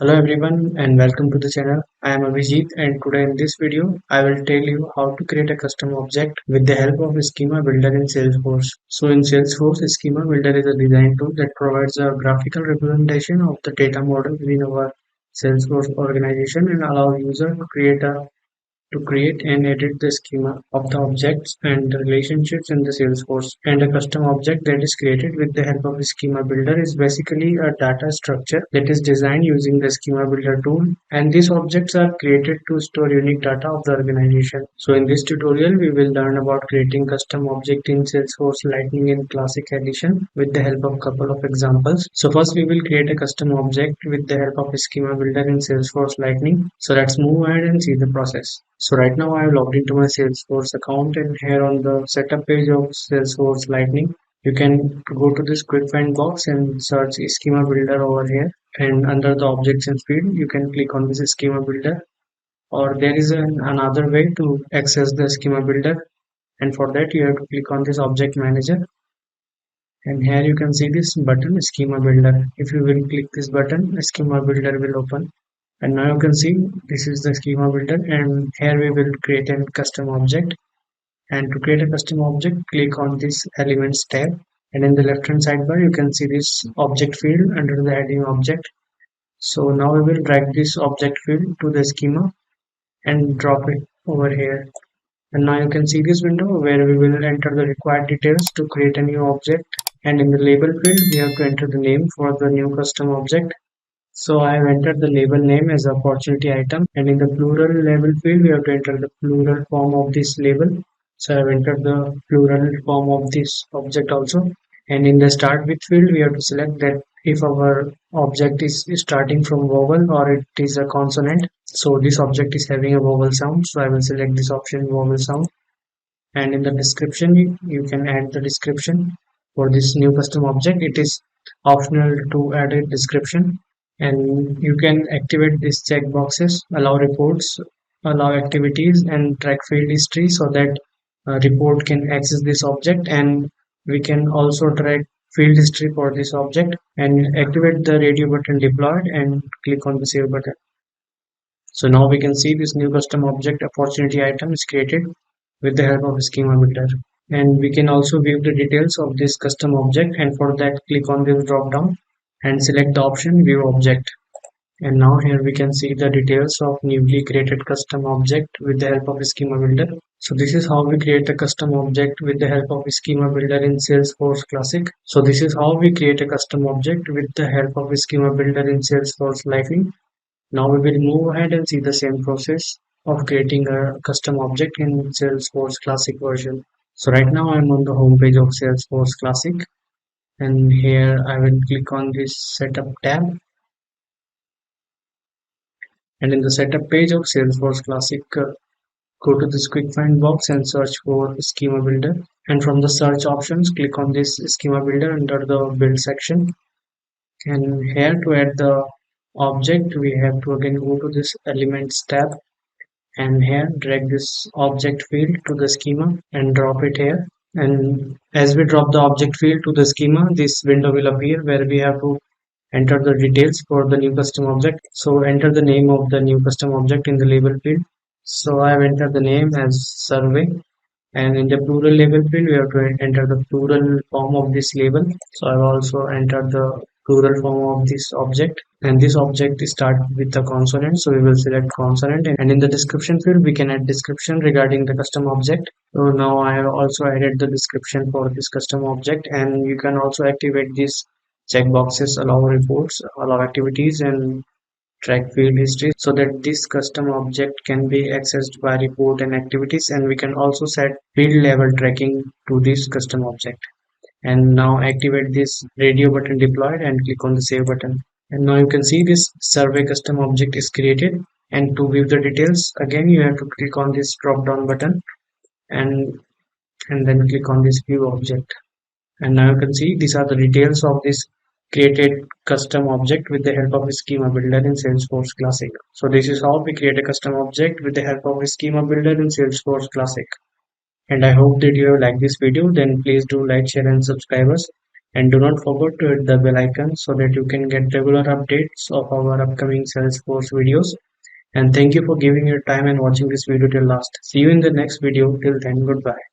Hello everyone and welcome to the channel. I am Abhijit and today in this video I will tell you how to create a custom object with the help of Schema Builder in Salesforce. So in Salesforce, Schema Builder is a design tool that provides a graphical representation of the data model within our Salesforce organization and allow user to create and edit the schema of the objects and the relationships in the Salesforce. And a custom object that is created with the help of the Schema Builder is basically a data structure that is designed using the Schema Builder tool. And these objects are created to store unique data of the organization. So in this tutorial, we will learn about creating custom object in Salesforce Lightning and Classic edition with the help of couple of examples. So first we will create a custom object with the help of a Schema Builder in Salesforce Lightning. So let's move ahead and see the process. So right now I have logged into my Salesforce account and here on the setup page of Salesforce Lightning, you can go to this quick find box and search Schema Builder over here. And under the objects and field, you can click on this Schema Builder, or there is another way to access the Schema Builder. And for that, you have to click on this Object Manager. And here you can see this button Schema Builder. If you will click this button, Schema Builder will open. And now you can see this is the Schema Builder, and here we will create a custom object. And to create a custom object, click on this Elements tab, and in the left hand sidebar you can see this object field under the heading object. So now we will drag this object field to the schema and drop it over here. And now you can see this window where we will enter the required details to create a new object. And in the label field we have to enter the name for the new custom object. So I have entered the label name as opportunity item, and in the plural label field we have to enter the plural form of this label. So I have entered the plural form of this object also. And in the start with field we have to select that if our object is starting from vowel or it is a consonant. So this object is having a vowel sound, so I will select this option vowel sound. And in the description you can add the description for this new custom object. It is optional to add a description, and you can activate these check boxes, allow reports, allow activities, and track field history so that report can access this object, and we can also track field history for this object. And activate the radio button deployed and click on the save button. So now we can see this new custom object opportunity item is created with the help of Schema Builder. And we can also view the details of this custom object, and for that click on this drop down and select the option view object. And now here we can see the details of newly created custom object with the help of Schema Builder. So this is how we create a custom object with the help of Schema Builder in Salesforce Classic. So this is how we create a custom object with the help of Schema Builder in Salesforce Lightning. Now we will move ahead and see the same process of creating a custom object in Salesforce Classic version. So right now I'm on the home page of Salesforce Classic, and here I will click on this setup tab. And in the setup page of Salesforce Classic, go to this quick find box and search for Schema Builder. And from the search options, click on this Schema Builder under the build section. And here to add the object, we have to again go to this elements tab, and here drag this object field to the schema and drop it here. And as we drop the object field to the schema, this window will appear where we have to enter the details for the new custom object. So enter the name of the new custom object in the label field. So I have entered the name as survey, and in the plural label field we have to enter the plural form of this label. So I have also entered the plural form of this object, and this object is start with the consonant, so we will select consonant. And in the description field we can add description regarding the custom object. So now I have also added the description for this custom object, and you can also activate these check boxes, allow reports, allow activities, and track field history so that this custom object can be accessed by report and activities. And we can also set field level tracking to this custom object. And now activate this radio button deployed and click on the save button. And now you can see this survey custom object is created. And to view the details, again you have to click on this drop down button and then click on this view object. And now you can see these are the details of this created custom object with the help of Schema Builder in Salesforce Classic. So this is how we create a custom object with the help of Schema Builder in Salesforce Classic. And I hope that you have liked this video. Then please do like, share and subscribe us. And do not forget to hit the bell icon so that you can get regular updates of our upcoming Salesforce videos. And thank you for giving your time and watching this video till last. See you in the next video. Till then, goodbye.